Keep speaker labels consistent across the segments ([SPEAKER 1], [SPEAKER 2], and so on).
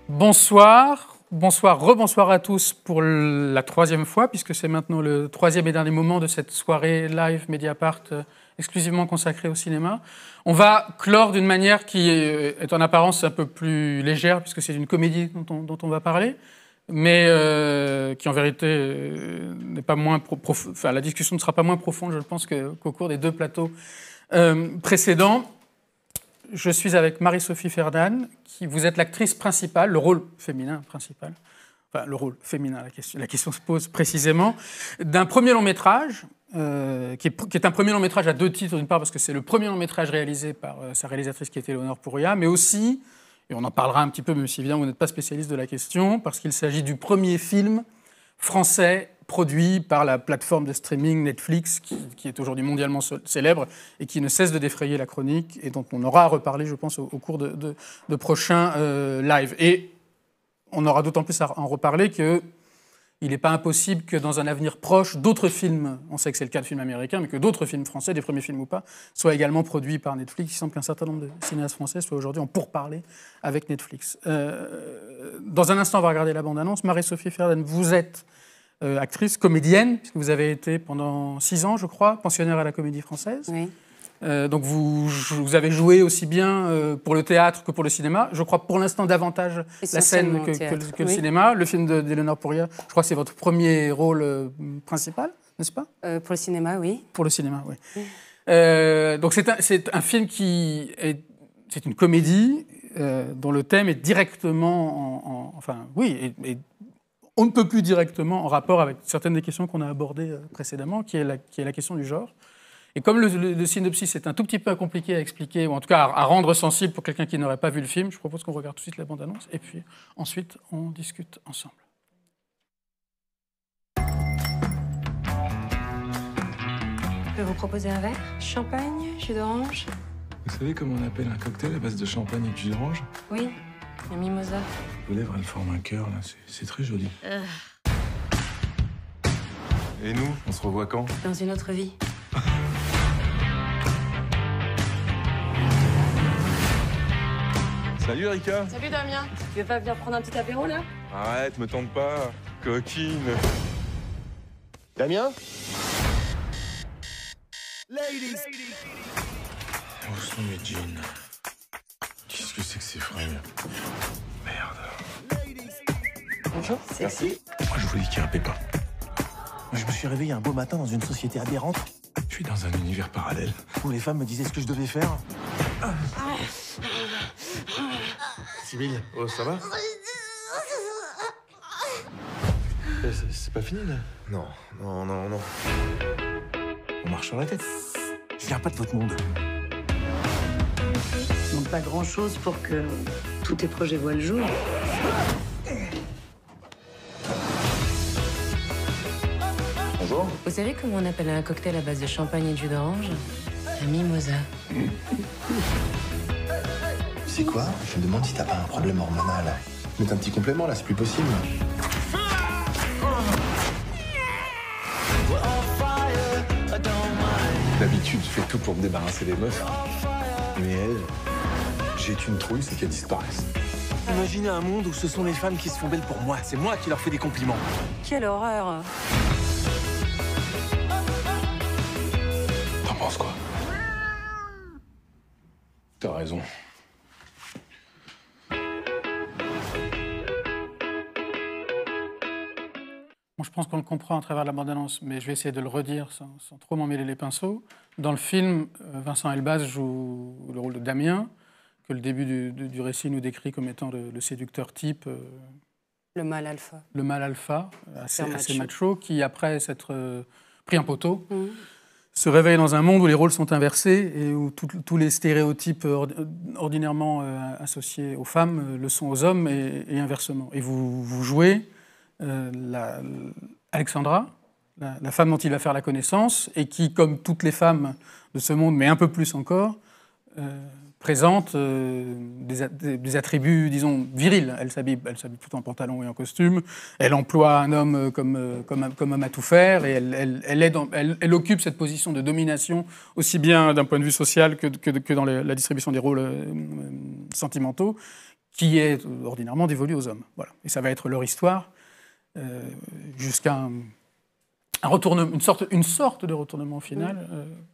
[SPEAKER 1] Bonsoir, rebonsoir à tous pour la troisième fois, puisque c'est maintenant le troisième et dernier moment de cette soirée live Mediapart exclusivement consacrée au cinéma. On va clore d'une manière qui est en apparence un peu plus légère, puisque c'est une comédie dont on va parler, mais qui en vérité n'est pas moins la discussion ne sera pas moins profonde, je pense, qu'au cours des deux plateaux précédents. Je suis avec Marie-Sophie Ferdane, qui vous êtes l'actrice principale, le rôle féminin principal, enfin le rôle féminin, la question se pose précisément, d'un premier long métrage, qui est un premier long métrage à deux titres, d'une part parce que c'est le premier long métrage réalisé par sa réalisatrice qui était Léonore Pourria, mais aussi, et on en parlera un petit peu, même si évidemment vous n'êtes pas spécialiste de la question, parce qu'il s'agit du premier film français produit par la plateforme de streaming Netflix, qui est aujourd'hui mondialement célèbre et qui ne cesse de défrayer la chronique et dont on aura à reparler, je pense, au cours de prochains lives. Et on aura d'autant plus à en reparler qu'il n'est pas impossible que dans un avenir proche, d'autres films, on sait que c'est le cas de films américains, mais que d'autres films français, des premiers films ou pas, soient également produits par Netflix. Il semble qu'un certain nombre de cinéastes français soient aujourd'hui en pourparlers avec Netflix. Dans un instant, on va regarder la bande-annonce. Marie-Sophie Ferdane, vous êtes actrice, comédienne, puisque vous avez été pendant 6 ans, je crois, pensionnaire à la Comédie Française.
[SPEAKER 2] Oui.
[SPEAKER 1] Donc vous avez joué aussi bien pour le théâtre que pour le cinéma. Je crois pour l'instant davantage la scène que le cinéma. Le film d'Léonore Pourria, je crois que c'est votre premier rôle principal, n'est-ce pas ?
[SPEAKER 2] Pour le cinéma, oui.
[SPEAKER 1] Pour le cinéma, oui. Donc c'est un film c'est une comédie dont le thème est directement, on ne peut plus directement en rapport avec certaines des questions qu'on a abordées précédemment, qui est la question du genre. Et comme le synopsis est un tout petit peu compliqué à expliquer, ou en tout cas à rendre sensible pour quelqu'un qui n'aurait pas vu le film, je propose qu'on regarde tout de suite la bande-annonce, et puis ensuite on discute ensemble.
[SPEAKER 2] Je peux vous proposer un verre ? Champagne, jus d'orange ?
[SPEAKER 3] Vous savez comment on appelle un cocktail à base de champagne et de jus d'orange ?
[SPEAKER 2] Oui, un mimosa.
[SPEAKER 3] Vos lèvres, elles forment un cœur, là. C'est très joli. Et nous, on se revoit quand ?
[SPEAKER 2] Dans une autre vie.
[SPEAKER 3] Salut, Rika.
[SPEAKER 2] Salut Damien. Tu veux pas venir prendre un petit apéro, là ?
[SPEAKER 3] Arrête, me tente pas. Coquine.
[SPEAKER 4] Damien ?
[SPEAKER 3] Où sont mes jeans ? Qu'est-ce que c'est que ces fringues ? Merde.
[SPEAKER 4] Bonjour,
[SPEAKER 2] Sexy.
[SPEAKER 3] Moi, je vous dis qu'il y a un pépin.
[SPEAKER 4] Je me suis réveillé un beau matin dans une société aberrante
[SPEAKER 3] Je suis dans un univers parallèle.
[SPEAKER 4] où les femmes me disaient ce que je devais faire.
[SPEAKER 3] Sibylle, oh, ça va ? C'est pas fini, là ?
[SPEAKER 4] Non. On marche sur la tête. Je viens pas de votre monde.
[SPEAKER 5] Il manque pas grand-chose pour que tous tes projets voient le jour.
[SPEAKER 4] Bonjour.
[SPEAKER 2] Vous savez comment on appelle un cocktail à base de champagne et de jus d'orange ? Un mimosa.
[SPEAKER 4] C'est quoi ? Je me demande si t'as pas un problème hormonal. Mais un petit complément, là, c'est plus possible.
[SPEAKER 3] D'habitude, je fais tout pour me débarrasser des meufs. Mais elles, j'ai une trouille, c'est qu'elles disparaissent.
[SPEAKER 4] Imaginez un monde où ce sont les femmes qui se font belles pour moi. C'est moi qui leur fais des compliments.
[SPEAKER 2] Quelle horreur !
[SPEAKER 3] T'en penses quoi ? T'as raison.
[SPEAKER 1] Bon, je pense qu'on le comprend à travers la bande-annonce, mais je vais essayer de le redire sans trop m'en mêler les pinceaux. Dans le film, Vincent Elbaz joue le rôle de Damien, que le début du récit nous décrit comme étant le séducteur type.
[SPEAKER 2] Le mâle alpha.
[SPEAKER 1] Le mâle alpha, assez macho, qui, après s'être pris un poteau, se réveille dans un monde où les rôles sont inversés et où tous les stéréotypes ordinairement associés aux femmes le sont aux hommes et inversement. Et vous jouez Alexandra, la femme dont il va faire la connaissance, et qui, comme toutes les femmes de ce monde, mais un peu plus encore, présente des attributs, disons, virils. Elle s'habille plutôt en pantalon et en costume. Elle emploie un homme comme homme à tout faire, et elle occupe cette position de domination, aussi bien d'un point de vue social que dans la distribution des rôles sentimentaux, qui est ordinairement dévolue aux hommes. Voilà. Et ça va être leur histoire jusqu'à un retournement, une sorte de retournement final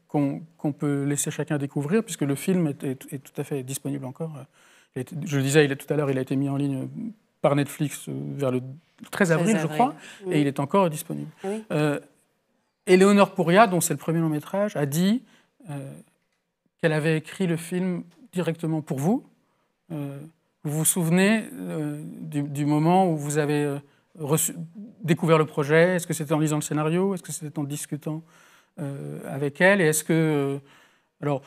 [SPEAKER 1] qu'on peut laisser chacun découvrir, puisque le film est tout à fait disponible encore. Je le disais tout à l'heure, il a été mis en ligne par Netflix vers le 13 avril, je crois, et il est encore disponible. Ah oui. Éléonore Pourriat, dont c'est le premier long métrage, a dit qu'elle avait écrit le film directement pour vous. Vous vous souvenez du moment où vous avez découvert le projet? Est-ce que c'était en lisant le scénario? Est-ce que c'était en discutant avec elle? Et est-ce que... alors,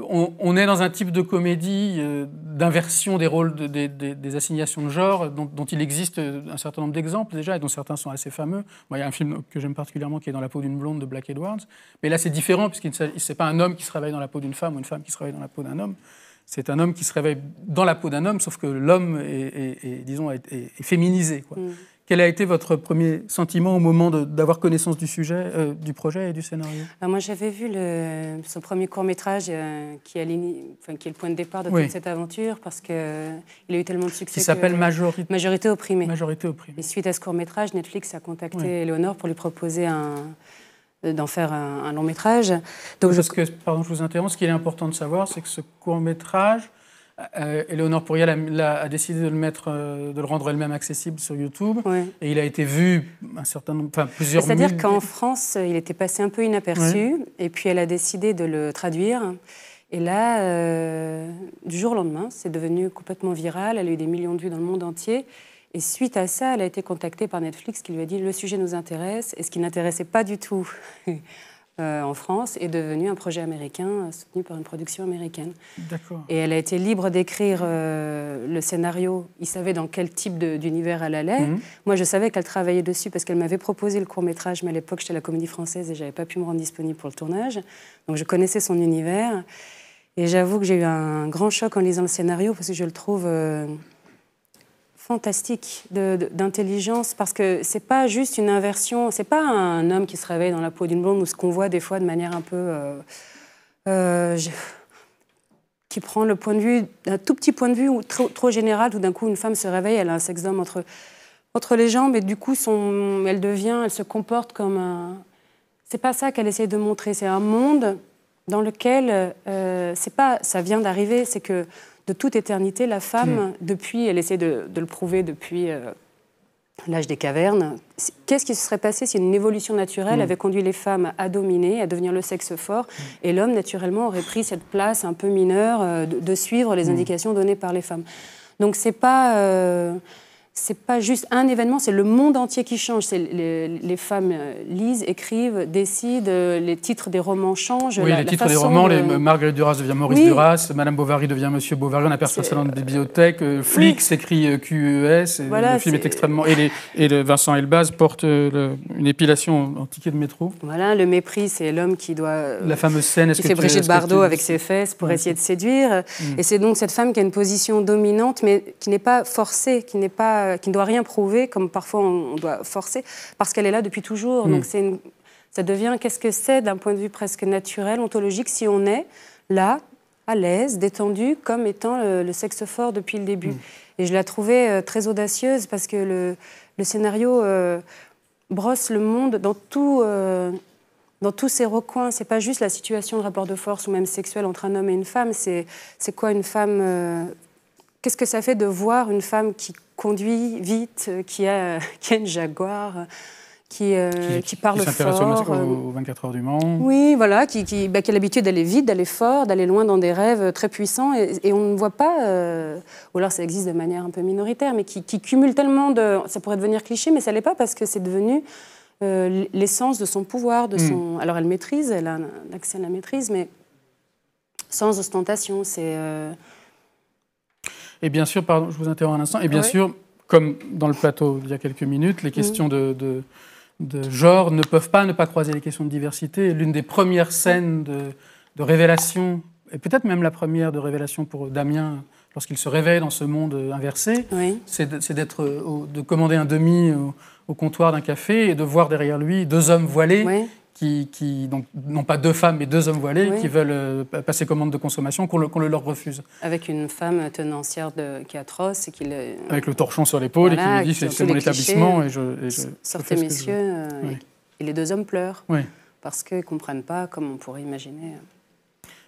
[SPEAKER 1] on est dans un type de comédie d'inversion des rôles, des assignations de genre, dont il existe un certain nombre d'exemples déjà, et dont certains sont assez fameux. Moi, il y a un film que j'aime particulièrement qui est Dans la peau d'une blonde de Black Edwards. Mais là, c'est différent, puisqu'il n'est pas un homme qui se réveille dans la peau d'une femme ou une femme qui se réveille dans la peau d'un homme. C'est un homme qui se réveille dans la peau d'un homme, sauf que l'homme est féminisé, quoi. Quel a été votre premier sentiment au moment d'avoir connaissance du sujet, du projet et du scénario?
[SPEAKER 6] Alors moi, j'avais vu son premier court-métrage qui est le point de départ de toute cette aventure, parce qu'il a eu tellement de succès.
[SPEAKER 1] Qui s'appelle
[SPEAKER 6] Majorité opprimée.
[SPEAKER 1] Majorité opprimée.
[SPEAKER 6] Et suite à ce court-métrage, Netflix a contacté Éléonore pour lui proposer d'en faire un long-métrage. Donc
[SPEAKER 1] pardon, je vous interromps. Ce qu'il est important de savoir, c'est que ce court-métrage, Éléonore Pourriat a décidé de le rendre elle-même accessible sur YouTube, et il a été vu plusieurs milliers.
[SPEAKER 6] C'est-à-dire qu'en France, il était passé un peu inaperçu, et puis elle a décidé de le traduire. Et là, du jour au lendemain, c'est devenu complètement viral. Elle a eu des millions de vues dans le monde entier. Et suite à ça, elle a été contactée par Netflix, qui lui a dit « le sujet nous intéresse ». Et ce qui n'intéressait pas du tout en France est devenu un projet américain soutenu par une production américaine.
[SPEAKER 1] D'accord.
[SPEAKER 6] Et elle a été libre d'écrire le scénario. Il savait dans quel type d'univers elle allait. Moi, je savais qu'elle travaillait dessus parce qu'elle m'avait proposé le court-métrage, mais à l'époque, j'étais à la Comédie Française et je n'avais pas pu me rendre disponible pour le tournage. Donc, je connaissais son univers. Et j'avoue que j'ai eu un grand choc en lisant le scénario parce que je le trouve fantastique d'intelligence, parce que c'est pas juste une inversion, c'est pas un homme qui se réveille dans la peau d'une blonde, ou ce qu'on voit des fois de manière un peu qui prend le point de vue, un tout petit point de vue ou trop général. Tout d'un coup, une femme se réveille, elle a un sexe d'homme entre les jambes, et du coup, elle se comporte comme un... C'est pas ça qu'elle essaie de montrer, c'est un monde dans lequel c'est pas, ça vient d'arriver, c'est que de toute éternité, la femme, elle essaie de le prouver depuis l'âge des cavernes. Qu'est-ce qui se serait passé si une évolution naturelle avait conduit les femmes à dominer, à devenir le sexe fort, et l'homme, naturellement, aurait pris cette place un peu mineure de suivre les indications données par les femmes. Donc, c'est pas juste un événement, c'est le monde entier qui change. Les femmes lisent, écrivent, décident, les titres des romans changent.
[SPEAKER 1] Oui, les titres des romans, Marguerite Duras devient Maurice Duras, Madame Bovary devient Monsieur Bovary, on aperçoit ça dans la bibliothèque, Flic s'écrit QES, voilà, le film est extrêmement... Et Vincent Elbaz porte une épilation en ticket de métro.
[SPEAKER 6] Voilà, le mépris, c'est l'homme qui doit...
[SPEAKER 1] La fameuse scène...
[SPEAKER 6] qui fait Brigitte Bardot avec ses fesses pour essayer de séduire. Et c'est donc cette femme qui a une position dominante, mais qui n'est pas forcée, qui ne doit rien prouver, comme parfois on doit forcer, parce qu'elle est là depuis toujours. Donc ça devient, qu'est-ce que c'est d'un point de vue presque naturel, ontologique, si on est là, à l'aise, détendu, comme étant le sexe fort depuis le début. Et je la trouvais très audacieuse, parce que le scénario brosse le monde dans tous ses recoins. C'est pas juste la situation de rapport de force ou même sexuel entre un homme et une femme. C'est quoi une femme... Qu'est-ce que ça fait de voir une femme qui conduit vite, qui a une Jaguar, qui parle fort.
[SPEAKER 1] Qui s'intéresse aux 24 heures du Mans.
[SPEAKER 6] Oui, voilà, qui a l'habitude d'aller vite, d'aller fort, d'aller loin dans des rêves très puissants. Et on ne voit pas, ou alors ça existe de manière un peu minoritaire, mais qui cumule tellement de... Ça pourrait devenir cliché, mais ça ne l'est pas, parce que c'est devenu l'essence de son pouvoir, de son... Alors elle maîtrise, elle a un accès à la maîtrise, mais sans ostentation, c'est...
[SPEAKER 1] Et bien sûr, pardon, je vous interromps un instant, et bien sûr, comme dans le plateau il y a quelques minutes, les questions de genre ne peuvent pas ne pas croiser les questions de diversité. L'une des premières scènes de révélation, et peut-être même la première de révélation pour Damien, lorsqu'il se réveille dans ce monde inversé, c'est de commander un demi au comptoir d'un café et de voir derrière lui deux hommes voilés donc, non pas 2 femmes, mais 2 hommes voilés,
[SPEAKER 6] Oui.
[SPEAKER 1] qui veulent passer commande de consommation, qu'on le leur refuse.
[SPEAKER 6] Avec une femme tenancière qui est atroce et qui le...
[SPEAKER 1] Avec le torchon sur l'épaule,
[SPEAKER 6] Voilà,
[SPEAKER 1] et qui lui dit
[SPEAKER 6] qui
[SPEAKER 1] c'est
[SPEAKER 6] ont
[SPEAKER 1] mon
[SPEAKER 6] tous les
[SPEAKER 1] établissement,
[SPEAKER 6] clichés.
[SPEAKER 1] et je
[SPEAKER 6] Sortez,
[SPEAKER 1] fais ce que je
[SPEAKER 6] messieurs.
[SPEAKER 1] veux. Oui.
[SPEAKER 6] Et les 2 hommes pleurent.
[SPEAKER 1] Oui.
[SPEAKER 6] Parce qu'ils ne comprennent pas comme on pourrait imaginer.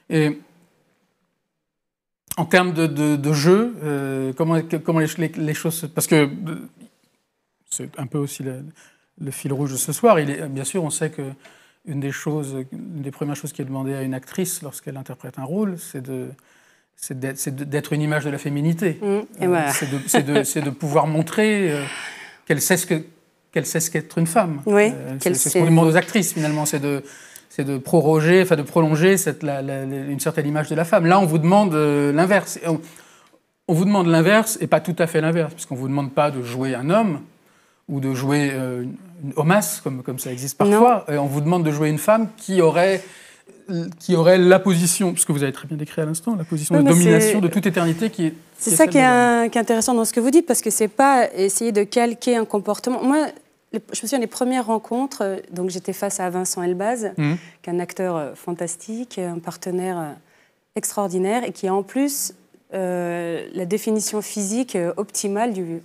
[SPEAKER 1] Et en termes de jeu, comment les choses... Parce que c'est un peu aussi le fil rouge de ce soir. Bien sûr, on sait qu'une des premières choses qui est demandée à une actrice lorsqu'elle interprète un rôle, c'est d'être une image de la féminité.
[SPEAKER 6] Et voilà.
[SPEAKER 1] C'est de pouvoir montrer qu'elle sait ce qu'être une femme.
[SPEAKER 6] Oui,
[SPEAKER 1] c'est ce qu'on demande aux actrices, finalement, c'est de prolonger une certaine image de la femme. Là, on vous demande l'inverse. On vous demande l'inverse, et pas tout à fait l'inverse, puisqu'on ne vous demande pas de jouer un homme, ou de jouer une homasse, comme ça existe parfois. On vous demande de jouer une femme qui aurait la position, puisque vous avez très bien décrit à l'instant, la position de domination de toute éternité qui est...
[SPEAKER 6] C'est ça qui est intéressant dans ce que vous dites, parce que c'est pas essayer de calquer un comportement. Moi, je me souviens des premières rencontres, donc j'étais face à Vincent Elbaz, qui est un acteur fantastique, un partenaire extraordinaire, et qui a en plus la définition physique optimale d'une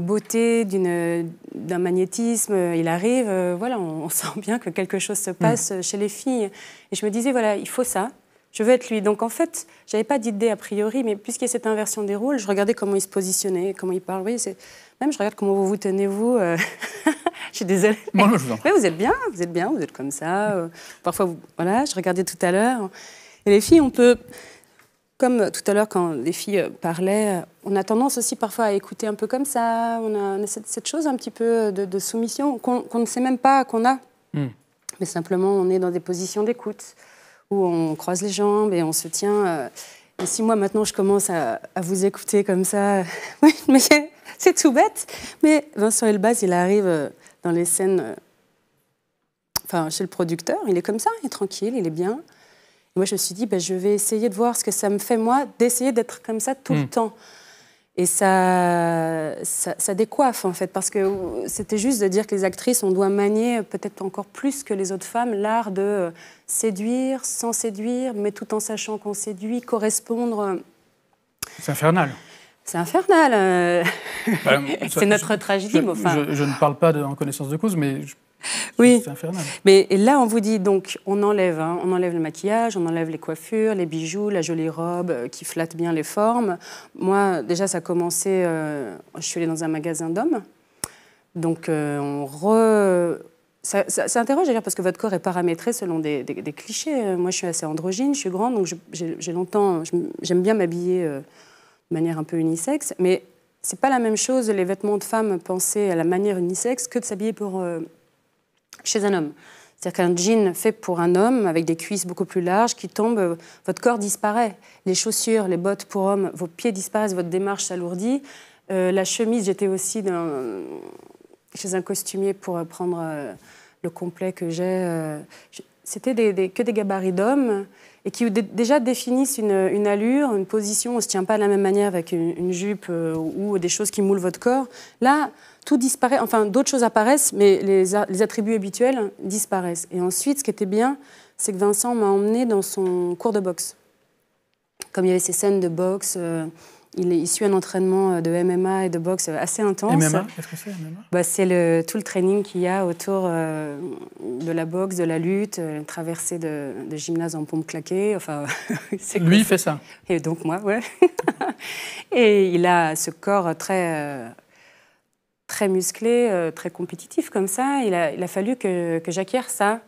[SPEAKER 6] beauté, d'un magnétisme. Il arrive, on sent bien que quelque chose se passe chez les filles. Et je me disais, voilà, il faut ça. Je veux être lui. Donc en fait, je n'avais pas d'idée a priori, mais puisqu'il y a cette inversion des rôles, je regardais comment il se positionnait, comment il parle. Oui, même je regarde comment vous tenez, vous. Je suis désolée.
[SPEAKER 1] Moi, je vous en prie.
[SPEAKER 6] Mais vous êtes bien, vous êtes comme ça. Parfois, je regardais tout à l'heure. Et les filles, on peut... Comme tout à l'heure, quand les filles parlaient, on a tendance aussi parfois à écouter un peu comme ça. On a cette chose un petit peu de soumission qu'on ne sait même pas qu'on a. Mais simplement, on est dans des positions d'écoute où on croise les jambes et on se tient. Et si moi, maintenant, je commence à vous écouter comme ça, oui, mais c'est tout bête. Mais Vincent Elbaz, il arrive dans les scènes, chez le producteur, il est comme ça, il est tranquille, il est bien. Et moi, je me suis dit, je vais essayer de voir ce que ça me fait, moi, d'essayer d'être comme ça tout le temps. Et ça décoiffe, en fait, parce que c'était juste de dire que les actrices, on doit manier peut-être encore plus que les autres femmes l'art de séduire, sans séduire, mais tout en sachant qu'on séduit, correspondre.
[SPEAKER 1] C'est infernal.
[SPEAKER 6] C'est infernal. C'est notre tragédie.
[SPEAKER 1] Je ne parle pas en connaissance de cause, mais...
[SPEAKER 6] Oui,
[SPEAKER 1] c'est infernal.
[SPEAKER 6] Mais là, on vous dit, donc, on enlève le maquillage, on enlève les coiffures, les bijoux, la jolie robe qui flatte bien les formes. Moi, déjà, ça a commencé... je suis allée dans un magasin d'hommes. Donc, ça interroge, d'ailleurs, parce que votre corps est paramétré selon des clichés. Moi, je suis assez androgyne, je suis grande, donc j'aime bien m'habiller de manière un peu unisexe. Mais c'est pas la même chose, les vêtements de femmes pensés à la manière unisexe, que de s'habiller chez un homme. C'est-à-dire qu'un jean fait pour un homme, avec des cuisses beaucoup plus larges, qui tombent, votre corps disparaît. Les chaussures, les bottes pour hommes, vos pieds disparaissent, votre démarche s'alourdit. La chemise, j'étais aussi chez un costumier pour prendre le complet que j'ai. C'était que des gabarits d'hommes, et qui déjà définissent une allure, une position. On ne se tient pas de la même manière avec une jupe ou des choses qui moulent votre corps. Là, tout disparaît, enfin d'autres choses apparaissent, mais les attributs habituels disparaissent. Et ensuite, ce qui était bien, c'est que Vincent m'a emmenée dans son cours de boxe. Comme il y avait ces scènes de boxe, il suit un entraînement de MMA et de boxe assez intense.
[SPEAKER 1] MMA, qu'est-ce que c'est, MMA ?
[SPEAKER 6] C'est tout le training qu'il y a autour de la boxe, de la lutte, traversée de gymnase en pompe claquée. Enfin,
[SPEAKER 1] lui, il fait ça.
[SPEAKER 6] Et donc moi, ouais. Et il a ce corps très musclé, très compétitif comme ça. Il a fallu que j'acquière ça.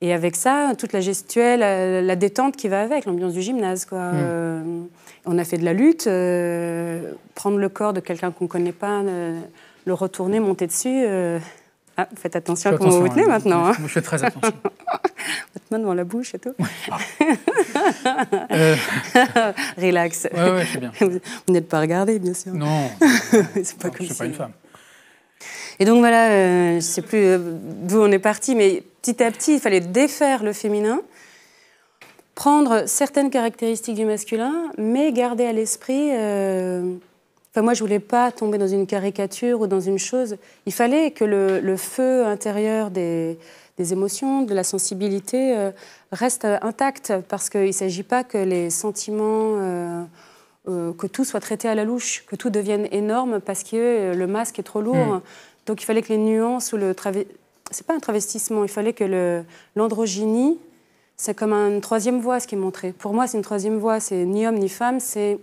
[SPEAKER 6] Et avec ça, toute la gestuelle, la détente qui va avec, l'ambiance du gymnase, quoi. On a fait de la lutte, prendre le corps de quelqu'un qu'on ne connaît pas, le retourner, monter dessus. Faites attention à comment vous tenez maintenant.
[SPEAKER 1] Je fais très attention.
[SPEAKER 6] Votre main devant la bouche et tout. Relax.
[SPEAKER 1] Ouais, c'est bien.
[SPEAKER 6] Vous n'êtes pas regardé, bien sûr.
[SPEAKER 1] Non,
[SPEAKER 6] c'est pas comme
[SPEAKER 1] je ne suis pas une femme.
[SPEAKER 6] Et donc voilà, je ne sais plus d'où on est parti, mais petit à petit, il fallait défaire le féminin, prendre certaines caractéristiques du masculin, mais garder à l'esprit... moi, je ne voulais pas tomber dans une caricature ou dans une chose. Il fallait que le feu intérieur des des émotions, de la sensibilité reste intacte, parce qu'il ne s'agit pas que les sentiments, que tout soit traité à la louche, que tout devienne énorme parce que le masque est trop lourd. Donc il fallait que les nuances ou c'est pas un travestissement, il fallait que l'androgynie, c'est comme une troisième voie, ce qui est montré. Pour moi, c'est une troisième voie, c'est ni homme ni femme, c'est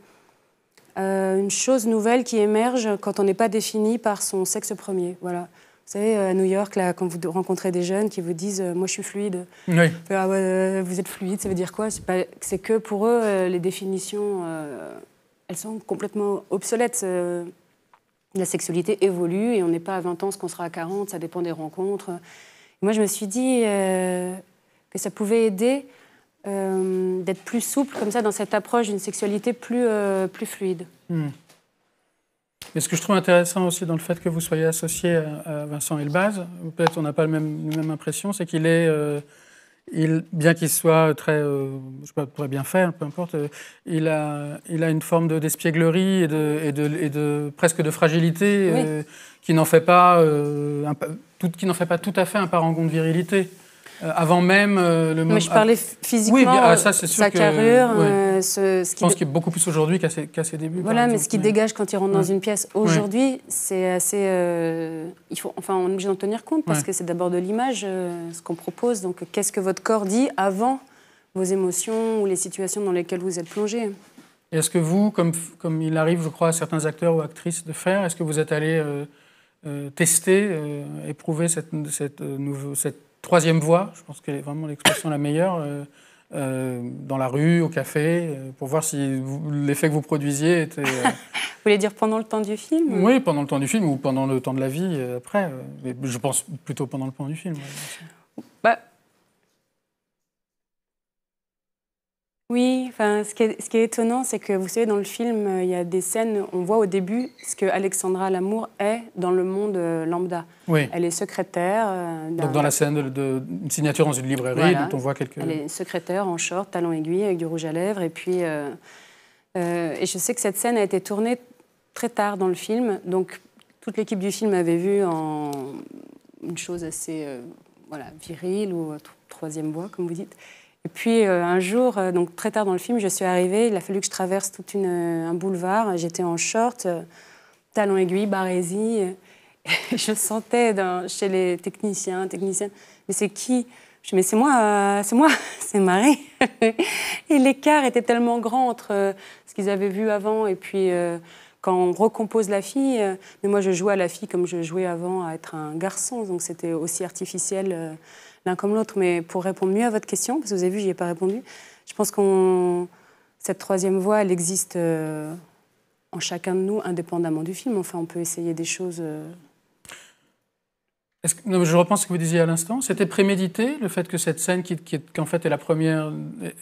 [SPEAKER 6] une chose nouvelle qui émerge quand on n'est pas défini par son sexe premier. Voilà. Vous savez, à New York, là, quand vous rencontrez des jeunes qui vous disent « moi, je suis fluide
[SPEAKER 1] Oui. ».
[SPEAKER 6] Ah ouais, vous êtes fluide, ça veut dire quoi? C'est que pour eux, les définitions, elles sont complètement obsolètes. La sexualité évolue et on n'est pas à 20 ans ce qu'on sera à 40, ça dépend des rencontres. Et moi, je me suis dit que ça pouvait aider d'être plus souple comme ça dans cette approche d'une sexualité plus fluide.
[SPEAKER 1] Mais ce que je trouve intéressant aussi dans le fait que vous soyez associé à Vincent Elbaz, peut-être on n'a pas la même impression, c'est qu'il est, bien qu'il soit très, je sais pas, très bien fait, peu importe, il a une forme d'espièglerie et de presque de fragilité qui n'en fait pas tout à fait un parangon de virilité. Avant même le moment.
[SPEAKER 6] Mais je parlais physiquement,
[SPEAKER 1] oui, ça, c'est sûr
[SPEAKER 6] sa carrure.
[SPEAKER 1] Je pense qu'il est beaucoup plus aujourd'hui qu'à ses débuts.
[SPEAKER 6] Voilà, mais ce qui dégage quand il rentre dans une pièce aujourd'hui, c'est assez. On est obligé d'en tenir compte parce que c'est d'abord de l'image, ce qu'on propose. Donc, qu'est-ce que votre corps dit avant vos émotions ou les situations dans lesquelles vous êtes plongé?
[SPEAKER 1] Et est-ce que vous, comme il arrive, je crois, à certains acteurs ou actrices de faire, est-ce que vous êtes allé tester, éprouver cette troisième voie, je pense qu'elle est vraiment l'expression la meilleure, dans la rue, au café, pour voir si l'effet que vous produisiez était...
[SPEAKER 6] Vous voulez dire pendant le temps du film?
[SPEAKER 1] Oui, pendant le temps du film ou pendant le temps de la vie après. Mais je pense plutôt pendant le temps du film.
[SPEAKER 6] Oui, ce qui est étonnant, c'est que vous savez, dans le film, il y a des scènes, on voit au début ce que Alexandra Lamour est dans le monde lambda.
[SPEAKER 1] Oui.
[SPEAKER 6] Elle est secrétaire.
[SPEAKER 1] Donc dans la scène d'une signature dans une librairie,
[SPEAKER 6] voilà,
[SPEAKER 1] dont on voit quelques...
[SPEAKER 6] Elle est secrétaire en short, talons aiguilles, avec du rouge à lèvres. Et puis, et je sais que cette scène a été tournée très tard dans le film. Donc toute l'équipe du film avait vu en une chose assez virile ou troisième voie, comme vous dites. Et puis un jour, donc très tard dans le film, je suis arrivée, il a fallu que je traverse tout un boulevard, j'étais en short, talons aiguilles, barésie, et je sentais chez les techniciennes, mais c'est qui? Je dis, mais c'est moi, c'est Marie. Et l'écart était tellement grand entre ce qu'ils avaient vu avant et puis quand on recompose la fille, mais moi je jouais à la fille comme je jouais avant à être un garçon, donc c'était aussi artificiel l'un comme l'autre. Mais pour répondre mieux à votre question, parce que vous avez vu, je n'y ai pas répondu, je pense que cette troisième voie, elle existe en chacun de nous, indépendamment du film. Enfin, on peut essayer des choses...
[SPEAKER 1] Non, je reprends ce que vous disiez à l'instant. C'était prémédité, le fait que cette scène, qui en fait est la première,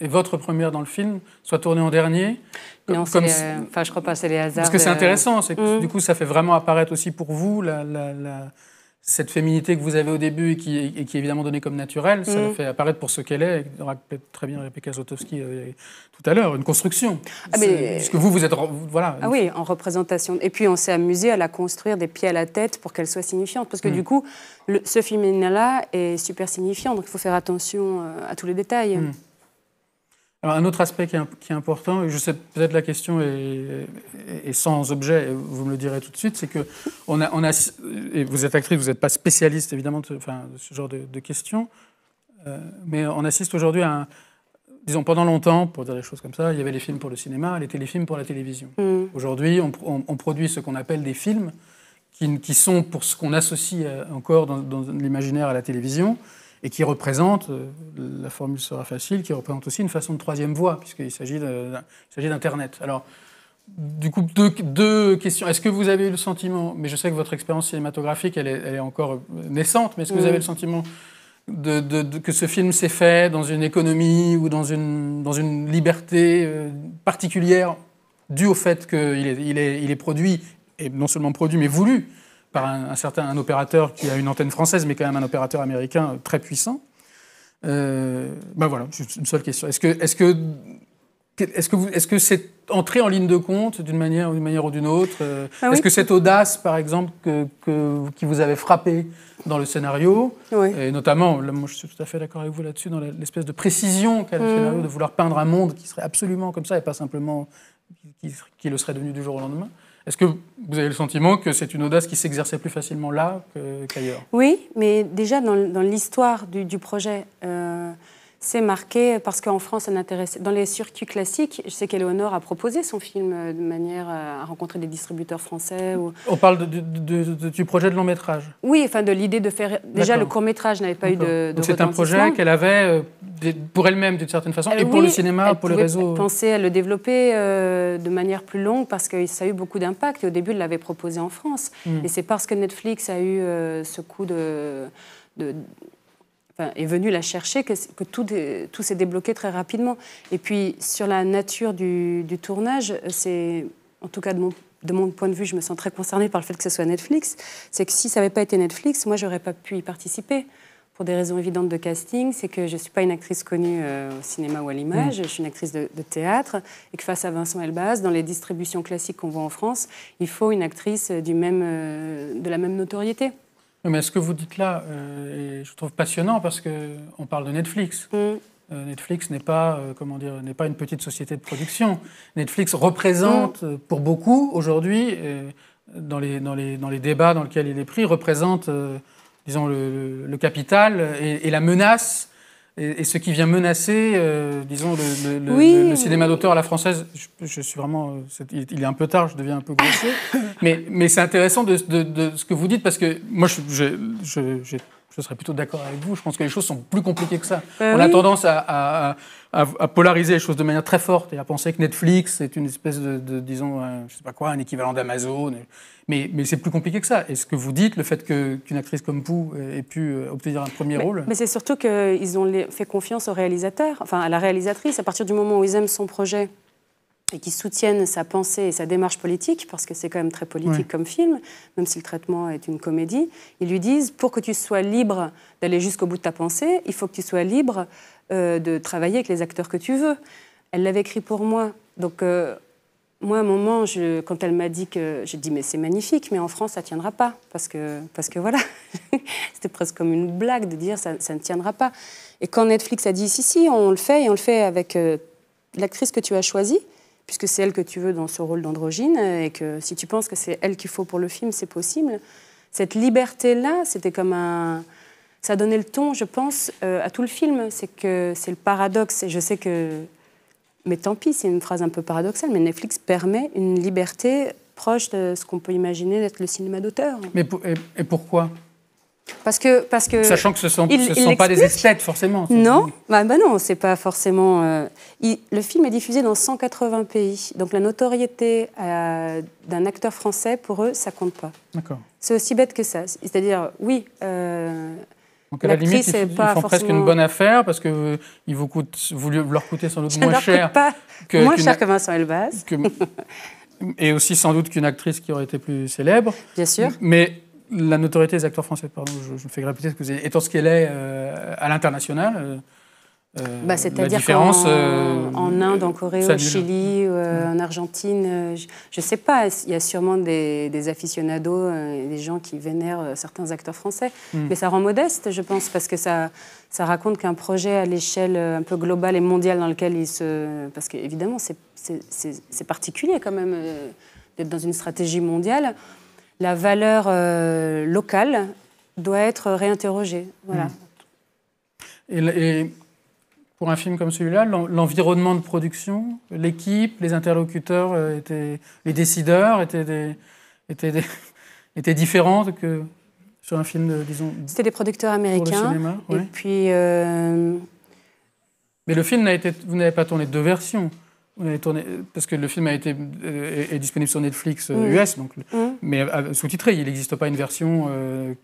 [SPEAKER 1] est votre première dans le film, soit tournée en dernier?
[SPEAKER 6] Non, je crois pas, c'est les hasards.
[SPEAKER 1] Parce que c'est intéressant, c'est que du coup, ça fait vraiment apparaître aussi pour vous cette féminité que vous avez au début et qui est évidemment donnée comme naturelle, ça la fait apparaître pour ce qu'elle est, et rappelait très bien Rebecca Zlotowski tout à l'heure, une construction. Puisque vous êtes... Voilà.
[SPEAKER 6] Ah oui, en représentation. Et puis on s'est amusé à la construire des pieds à la tête pour qu'elle soit signifiante. Parce que du coup, ce féminin-là est super signifiant, donc il faut faire attention à tous les détails.
[SPEAKER 1] Alors, un autre aspect qui est important, et je sais peut-être la question est sans objet, et vous me le direz tout de suite, c'est que et vous êtes actrice, vous n'êtes pas spécialiste évidemment de ce genre de questions, mais on assiste aujourd'hui à disons pendant longtemps, pour dire des choses comme ça, il y avait les films pour le cinéma, les téléfilms pour la télévision. Aujourd'hui, on produit ce qu'on appelle des films qui sont pour ce qu'on associe encore dans l'imaginaire à la télévision, et qui représente, la formule sera facile, qui représente aussi une façon de troisième voie, puisqu'il s'agit d'Internet. Alors, du coup, deux questions. Est-ce que vous avez eu le sentiment, mais je sais que votre expérience cinématographique, elle est encore naissante, mais est-ce que vous avez le sentiment que ce film s'est fait dans une économie ou dans une liberté particulière, due au fait qu'il est produit, et non seulement produit, mais voulu, par un opérateur qui a une antenne française, mais quand même un opérateur américain très puissant. Voilà, juste une seule question. Est-ce que est-ce que c'est entré en ligne de compte d'une manière ou d'une autre
[SPEAKER 6] oui.
[SPEAKER 1] Est-ce que cette audace, par exemple, qui vous avait frappé dans le scénario, et notamment, là, moi je suis tout à fait d'accord avec vous là-dessus, dans l'espèce de précision qu'a le scénario, de vouloir peindre un monde qui serait absolument comme ça et pas simplement qui le serait devenu du jour au lendemain. Est-ce que vous avez le sentiment que c'est une audace qui s'exerçait plus facilement là qu'ailleurs ?
[SPEAKER 6] Oui, mais déjà dans l'histoire du projet, c'est marqué parce qu'en France, dans les circuits classiques, je sais qu'Éléonore a proposé son film de manière à rencontrer des distributeurs français.
[SPEAKER 1] On parle du projet de long métrage.
[SPEAKER 6] Oui, enfin de l'idée de faire... Déjà, le court métrage n'avait pas eu de
[SPEAKER 1] Donc c'est un projet qu'elle avait pour elle-même d'une certaine façon, et pour le cinéma, pour les réseaux.
[SPEAKER 6] Elle pensait à le développer de manière plus longue parce que ça a eu beaucoup d'impact. Et au début, elle l'avait proposé en France. Et c'est parce que Netflix a eu ce coup est venu la chercher que tout s'est débloqué très rapidement. Et puis, sur la nature du tournage, en tout cas de mon point de vue, je me sens très concernée par le fait que ce soit Netflix, c'est que si ça n'avait pas été Netflix, moi, je n'aurais pas pu y participer. Pour des raisons évidentes de casting, c'est que je ne suis pas une actrice connue au cinéma ou à l'image, je suis une actrice de théâtre, et que face à Vincent Elbaz, dans les distributions classiques qu'on voit en France, il faut une actrice de la même notoriété.
[SPEAKER 1] Mais ce que vous dites là, je trouve passionnant parce qu'on parle de Netflix. Netflix n'est pas une petite société de production. Netflix représente, pour beaucoup aujourd'hui, dans les débats dans lesquels il est pris, représente, disons, le capital et la menace. Et ce qui vient menacer, disons, le cinéma d'auteur à la française, je suis vraiment... il est un peu tard, je deviens un peu grossier. mais c'est intéressant de ce que vous dites, parce que moi, je serais plutôt d'accord avec vous. Je pense que les choses sont plus compliquées que ça. On a tendance à polariser les choses de manière très forte et à penser que Netflix est une espèce disons, je sais pas quoi, un équivalent d'Amazon. Mais c'est plus compliqué que ça. Et ce que vous dites, le fait qu'une actrice comme vous ait pu obtenir un premier rôle...
[SPEAKER 6] Mais c'est surtout qu'ils ont fait confiance au réalisateur, enfin à la réalisatrice. À partir du moment où ils aiment son projet et qu'ils soutiennent sa pensée et sa démarche politique, parce que c'est quand même très politique comme film, même si le traitement est une comédie, ils lui disent, pour que tu sois libre d'aller jusqu'au bout de ta pensée, il faut que tu sois libre de travailler avec les acteurs que tu veux. Elle l'avait écrit pour moi. Donc, moi, à un moment, quand elle m'a dit que... J'ai dit, mais c'est magnifique, mais en France, ça ne tiendra pas. Parce que voilà, c'était presque comme une blague de dire, ça ne tiendra pas. Et quand Netflix a dit, si, on le fait, et on le fait avec l'actrice que tu as choisie, puisque c'est elle que tu veux dans ce rôle d'androgyne, et que si tu penses que c'est elle qu'il faut pour le film, c'est possible. Cette liberté-là, c'était comme un... Ça donnait le ton, je pense, à tout le film. C'est le paradoxe. Et je sais que... Mais tant pis, c'est une phrase un peu paradoxale, mais Netflix permet une liberté proche de ce qu'on peut imaginer d'être le cinéma d'auteur.
[SPEAKER 1] Et pourquoi ?
[SPEAKER 6] Parce que
[SPEAKER 1] sachant que ce ne sont pas des esthètes, forcément.
[SPEAKER 6] Non, bah non, c'est pas forcément... le film est diffusé dans 180 pays. Donc la notoriété d'un acteur français, pour eux, ça compte pas.
[SPEAKER 1] D'accord.
[SPEAKER 6] C'est aussi bête que ça. C'est-à-dire, oui...
[SPEAKER 1] donc à la limite, ils font presque une bonne affaire parce que vous leur coûtez sans doute moins cher
[SPEAKER 6] que Vincent Elbaz.
[SPEAKER 1] Et aussi sans doute qu'une actrice qui aurait été plus célèbre.
[SPEAKER 6] Bien sûr.
[SPEAKER 1] Mais la notoriété des acteurs français, pardon, je me fais répéter, étant ce qu'elle est à l'international,
[SPEAKER 6] c'est-à-dire qu'en Inde, en Corée, au Chili, en Argentine, je ne sais pas, il y a sûrement des aficionados, des gens qui vénèrent certains acteurs français, mais ça rend modeste, je pense, parce que ça raconte qu'un projet à l'échelle un peu globale et mondiale dans lequel parce qu'évidemment, c'est particulier quand même d'être dans une stratégie mondiale. La valeur locale doit être réinterrogée. Voilà.
[SPEAKER 1] Et pour un film comme celui-là, l'environnement de production, l'équipe, les interlocuteurs, les décideurs étaient différents que sur un film, disons...
[SPEAKER 6] C'était des producteurs américains.
[SPEAKER 1] Pour le cinéma,
[SPEAKER 6] et puis...
[SPEAKER 1] Mais le film vous n'avez pas tourné deux versions. Vous avez tourné, parce que le film est disponible sur Netflix US, donc, mais sous-titré. Il n'existe pas une version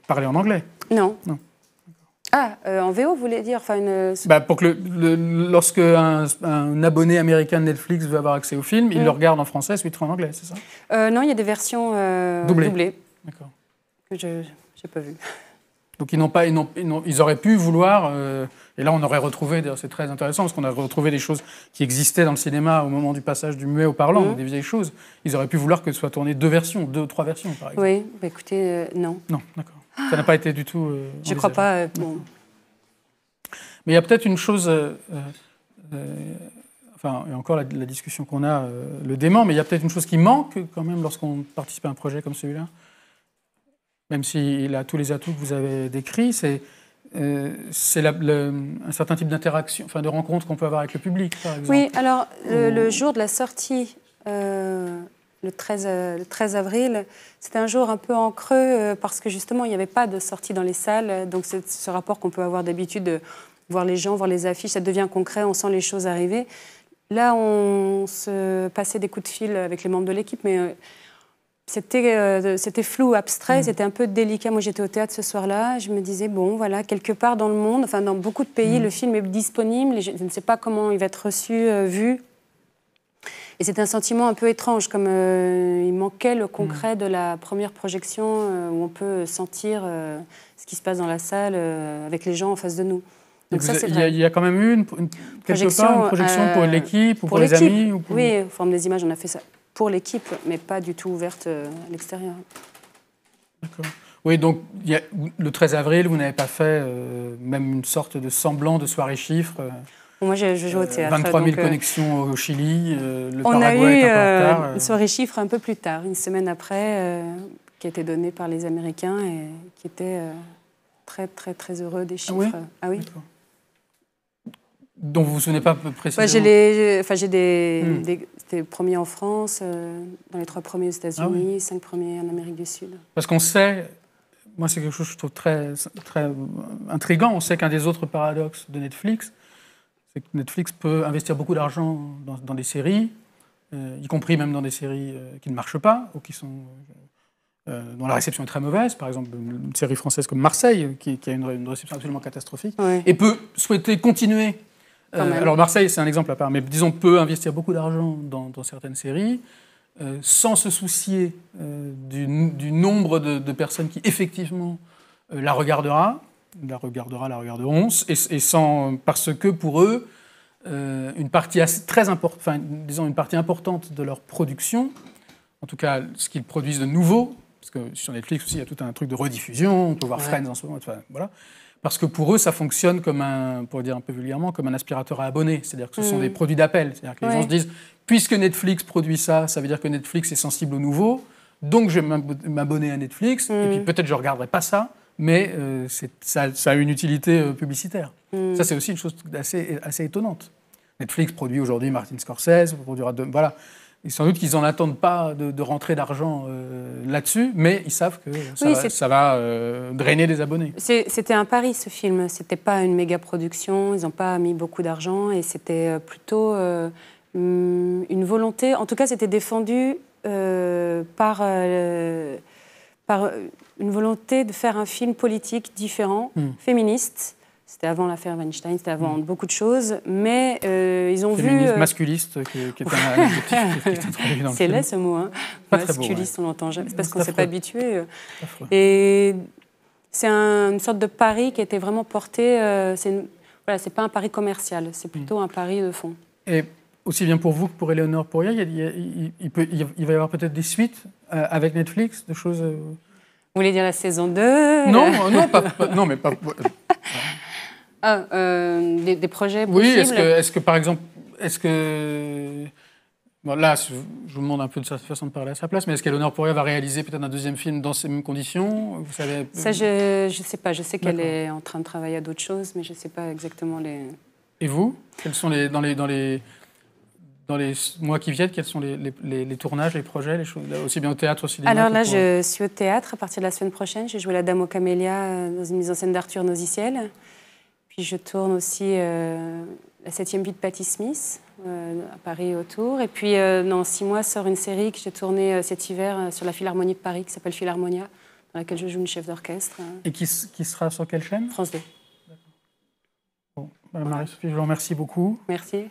[SPEAKER 1] parlée en anglais.
[SPEAKER 6] Non. En VO, vous voulez dire
[SPEAKER 1] pour que lorsque un abonné américain de Netflix veut avoir accès au film, il le regarde en français, sous-titré en anglais, c'est ça?
[SPEAKER 6] Non, il y a des versions doublées.
[SPEAKER 1] D'accord.
[SPEAKER 6] Que je n'ai pas vues.
[SPEAKER 1] Donc ils auraient pu vouloir, et là on aurait retrouvé, d'ailleurs c'est très intéressant, parce qu'on a retrouvé des choses qui existaient dans le cinéma au moment du passage du muet au parlant, donc des vieilles choses. Ils auraient pu vouloir que ce soit tourné 2 ou 3 versions, par exemple.
[SPEAKER 6] Oui, bah écoutez, non.
[SPEAKER 1] Non, d'accord. Ça n'a pas été du tout
[SPEAKER 6] Je ne crois pas. Bon.
[SPEAKER 1] Mais il y a peut-être une chose... Enfin, et encore la discussion qu'on a le dément, mais il y a peut-être une chose qui manque quand même lorsqu'on participe à un projet comme celui-là, même s'il a tous les atouts que vous avez décrits, c'est un certain type d'interaction, enfin de rencontre qu'on peut avoir avec le public, par exemple.
[SPEAKER 6] Oui, alors le jour de la sortie, le 13 avril, c'était un jour un peu en creux parce que justement il n'y avait pas de sortie dans les salles, donc c'est ce rapport qu'on peut avoir d'habitude de voir les gens, voir les affiches, ça devient concret, on sent les choses arriver. Là, on se passait des coups de fil avec les membres de l'équipe, mais c'était flou, abstrait, c'était un peu délicat. Moi, j'étais au théâtre ce soir-là, je me disais, bon, voilà, quelque part dans le monde, enfin, dans beaucoup de pays, le film est disponible, je ne sais pas comment il va être reçu, vu. Et c'est un sentiment un peu étrange, comme il manquait le concret de la première projection, où on peut sentir ce qui se passe dans la salle, avec les gens en face de nous.
[SPEAKER 1] Donc ça, c'est vrai. Il y a quand même eu une projection pour l'équipe ou pour les amis ou pour...
[SPEAKER 6] Oui, en forme des images, on a fait ça pour l'équipe, mais pas du tout ouverte à l'extérieur.
[SPEAKER 1] D'accord. Oui, donc le 13 avril, vous n'avez pas fait même une sorte de semblant de soirée chiffre
[SPEAKER 6] Moi, je joue au théâtre.
[SPEAKER 1] 23 000 connexions au Chili, le
[SPEAKER 6] on
[SPEAKER 1] Paraguay est un peu
[SPEAKER 6] a
[SPEAKER 1] en retard.
[SPEAKER 6] eu une soirée chiffre un peu plus tard, une semaine après, qui a été donnée par les Américains et qui était très, très, très heureux des chiffres.
[SPEAKER 1] Ah oui. Dont vous vous souvenez pas précisément?
[SPEAKER 6] C'était premier en France, dans les 3 premiers aux États-Unis, 5 premiers en Amérique du Sud.
[SPEAKER 1] Parce qu'on sait, moi c'est quelque chose que je trouve très, très intriguant, on sait qu'un des autres paradoxes de Netflix, c'est que Netflix peut investir beaucoup d'argent dans des séries, y compris même dans des séries qui ne marchent pas, ou qui sont... dont la réception est très mauvaise, par exemple une série française comme Marseille, qui a une réception absolument catastrophique, et peut souhaiter continuer. Alors Marseille, c'est un exemple à part, mais disons peut investir beaucoup d'argent dans certaines séries, sans se soucier du nombre de personnes qui effectivement la regarderont, et sans, parce que pour eux, une partie très importante, enfin disons une partie importante de leur production, en tout cas ce qu'ils produisent de nouveau, parce que sur Netflix aussi il y a tout un truc de rediffusion, on peut voir Friends en ce moment, enfin, voilà. Parce que pour eux, ça fonctionne comme pour dire un peu vulgairement, comme un aspirateur à abonnés. C'est-à-dire que ce sont des produits d'appel. C'est-à-dire que les gens se disent, puisque Netflix produit ça, ça veut dire que Netflix est sensible au nouveau, donc je vais m'abonner à Netflix, et puis peut-être je ne regarderai pas ça, mais ça a une utilité publicitaire. Ça, c'est aussi une chose assez étonnante. Netflix produit aujourd'hui Martin Scorsese, produira voilà. Et sans doute qu'ils n'en attendent pas de rentrer d'argent là-dessus, mais ils savent que ça va drainer des abonnés.
[SPEAKER 6] C'était un pari, ce film. Ce n'était pas une méga production, ils n'ont pas mis beaucoup d'argent, et c'était plutôt une volonté. En tout cas, c'était défendu par une volonté de faire un film politique différent, féministe. C'était avant l'affaire Weinstein, c'était avant beaucoup de choses, mais ils ont vu...
[SPEAKER 1] Masculiste, qui est un adjectif qui est introduit dans le film.
[SPEAKER 6] C'est laid ce mot, hein. Masculiste, on l'entend jamais. C'est parce qu'on ne s'est pas habitué. Et c'est une sorte de pari qui était vraiment porté... c'est pas un pari commercial, c'est plutôt un pari de fond.
[SPEAKER 1] Et aussi bien pour vous que pour Éléonore Pourriat, il va y avoir peut-être des suites avec Netflix, de choses... Vous
[SPEAKER 6] voulez dire la saison 2?
[SPEAKER 1] Non, mais pas...
[SPEAKER 6] Des projets possibles.
[SPEAKER 1] Oui, est-ce que par exemple, bon, là, je vous demande un peu de sa façon de parler à sa place, mais est-ce qu'Éléonore Pourriat va réaliser peut-être un 2e film dans ces mêmes conditions? Vous savez...
[SPEAKER 6] Ça, je ne sais pas. Je sais qu'elle est en train de travailler à d'autres choses, mais je ne sais pas exactement les...
[SPEAKER 1] Et vous? Quels sont dans les mois qui viennent, quels sont les tournages, les projets, les choses, aussi bien au théâtre, au cinéma?
[SPEAKER 6] Alors là, je suis au théâtre à partir de la semaine prochaine. J'ai joué La Dame aux Camélias dans une mise en scène d'Arthur Noziciel. Puis je tourne aussi La 7e vie de Patti Smith, à Paris et autour. Et puis dans 6 mois sort une série que j'ai tournée cet hiver sur la Philharmonie de Paris, qui s'appelle Philharmonia, dans laquelle je joue une chef d'orchestre.
[SPEAKER 1] Et qui sera sur quelle chaîne?
[SPEAKER 6] France 2.
[SPEAKER 1] Bon, Marie-Sophie, je vous remercie beaucoup.
[SPEAKER 6] Merci.